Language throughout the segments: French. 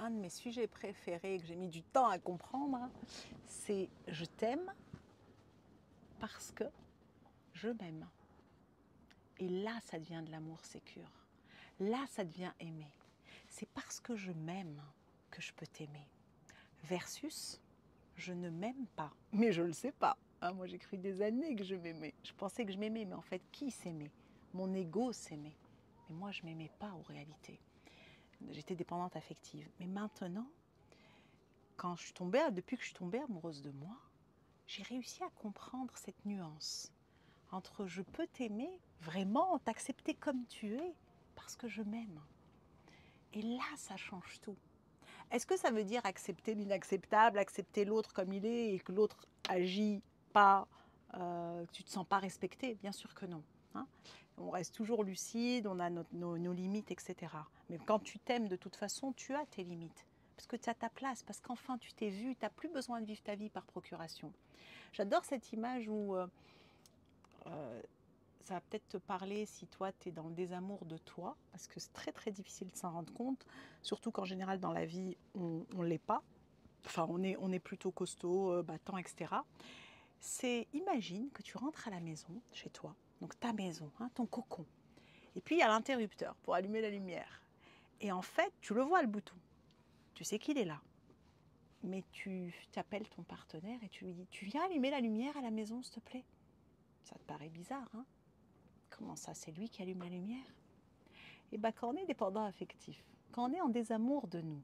un de mes sujets préférés que j'ai mis du temps à comprendre, c'est je t'aime parce que je m'aime. Et là, ça devient de l'amour sécure. Là, ça devient aimer. C'est parce que je m'aime que je peux t'aimer. Versus, je ne m'aime pas, mais je ne le sais pas. Hein, moi, j'ai cru des années que je m'aimais. Je pensais que je m'aimais, mais en fait, qui s'aimait? Mon ego s'aimait. Mais moi, je ne m'aimais pas en réalité. J'étais dépendante affective. Mais maintenant, depuis que je suis tombée amoureuse de moi, j'ai réussi à comprendre cette nuance entre je peux t'aimer, vraiment t'accepter comme tu es, parce que je m'aime. Et là, ça change tout. Est-ce que ça veut dire accepter l'inacceptable, accepter l'autre comme il est et que l'autre agit pas, que tu ne te sens pas respecté? Bien sûr que non. Hein, on reste toujours lucide, on a nos limites, etc. Mais quand tu t'aimes de toute façon, tu as tes limites. Parce que tu as ta place, parce qu'enfin tu t'es vu, tu n'as plus besoin de vivre ta vie par procuration. J'adore cette image où ça va peut-être te parler si toi tu es dans le désamour de toi, parce que c'est très très difficile de s'en rendre compte, surtout qu'en général dans la vie on ne l'est pas, enfin on est plutôt costaud, battant, etc. C'est, imagine que tu rentres à la maison, chez toi, donc ta maison, hein, ton cocon, et puis il y a l'interrupteur pour allumer la lumière. Et en fait, tu le vois le bouton, tu sais qu'il est là, mais tu t'appelles ton partenaire et tu lui dis, tu viens allumer la lumière à la maison s'il te plaît? Ça te paraît bizarre, hein? Comment ça, c'est lui qui allume la lumière? Et bien, quand on est dépendant affectif, quand on est en désamour de nous,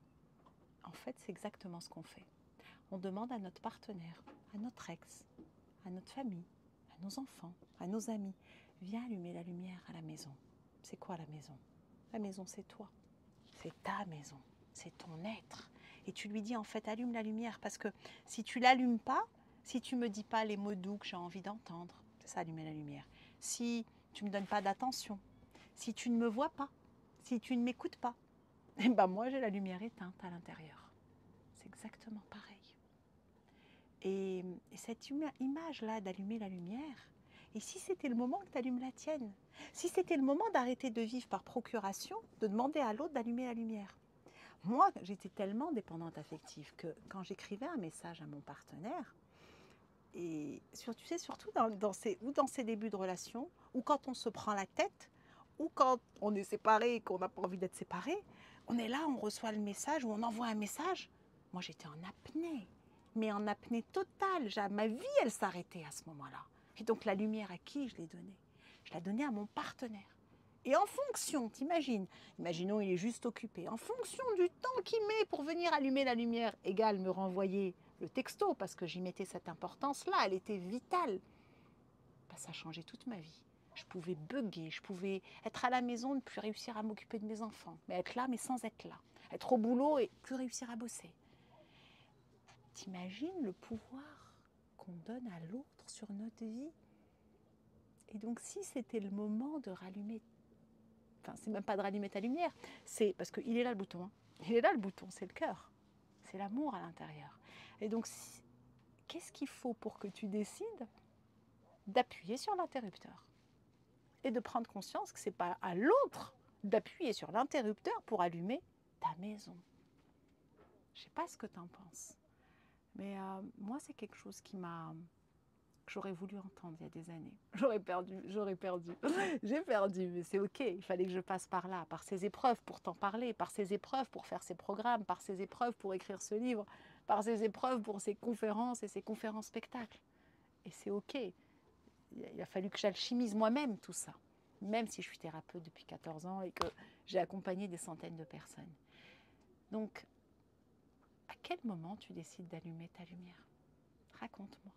en fait, c'est exactement ce qu'on fait. On demande à notre partenaire, à notre ex, à notre famille, à nos enfants, à nos amis, viens allumer la lumière à la maison. C'est quoi la maison? La maison, c'est toi. C'est ta maison. C'est ton être. Et tu lui dis, en fait, allume la lumière, parce que si tu l'allumes pas, si tu me dis pas les mots doux que j'ai envie d'entendre, c'est ça, allumer la lumière. Si tu me donnes pas d'attention, si tu ne me vois pas, si tu ne m'écoutes pas, et ben moi j'ai la lumière éteinte à l'intérieur. C'est exactement pareil. Et cette image-là d'allumer la lumière, et si c'était le moment que tu allumes la tienne, si c'était le moment d'arrêter de vivre par procuration, de demander à l'autre d'allumer la lumière. Moi, j'étais tellement dépendante affective que quand j'écrivais un message à mon partenaire, et tu sais, surtout dans ces débuts de relation, ou quand on se prend la tête, ou quand on est séparé et qu'on n'a pas envie d'être séparé, on est là, on reçoit le message ou on envoie un message. Moi, j'étais en apnée, mais en apnée totale. Ma vie, elle s'arrêtait à ce moment-là. Et donc, la lumière, à qui je l'ai donnée? Je l'ai donnée à mon partenaire. Et en fonction, imaginons il est juste occupé, en fonction du temps qu'il met pour venir allumer la lumière, égale me renvoyer le texto, parce que j'y mettais cette importance-là, elle était vitale. Ben, ça a changé toute ma vie. Je pouvais bugger, je pouvais être à la maison, ne plus réussir à m'occuper de mes enfants, mais être là, mais sans être là. Être au boulot et plus réussir à bosser. T'imagines le pouvoir qu'on donne à l'autre sur notre vie? Et donc si c'était le moment de rallumer, enfin c'est même pas de rallumer ta lumière, c'est parce qu'il est là le bouton, hein. Il est là le bouton, c'est le cœur, c'est l'amour à l'intérieur. Et donc qu'est-ce qu'il faut pour que tu décides d'appuyer sur l'interrupteur et de prendre conscience que c'est pas à l'autre d'appuyer sur l'interrupteur pour allumer ta maison? Je sais pas ce que tu en penses, mais moi c'est quelque chose que j'aurais voulu entendre il y a des années. J'aurais perdu. J'ai perdu, mais c'est ok. Il fallait que je passe par là, par ces épreuves pour t'en parler, par ces épreuves pour faire ces programmes, par ces épreuves pour écrire ce livre, par ces épreuves pour ces conférences et ces conférences spectacles. Et c'est ok. Il a fallu que j'alchimise moi-même tout ça, même si je suis thérapeute depuis 14 ans et que j'ai accompagné des centaines de personnes. Donc, à quel moment tu décides d'allumer ta lumière? Raconte-moi.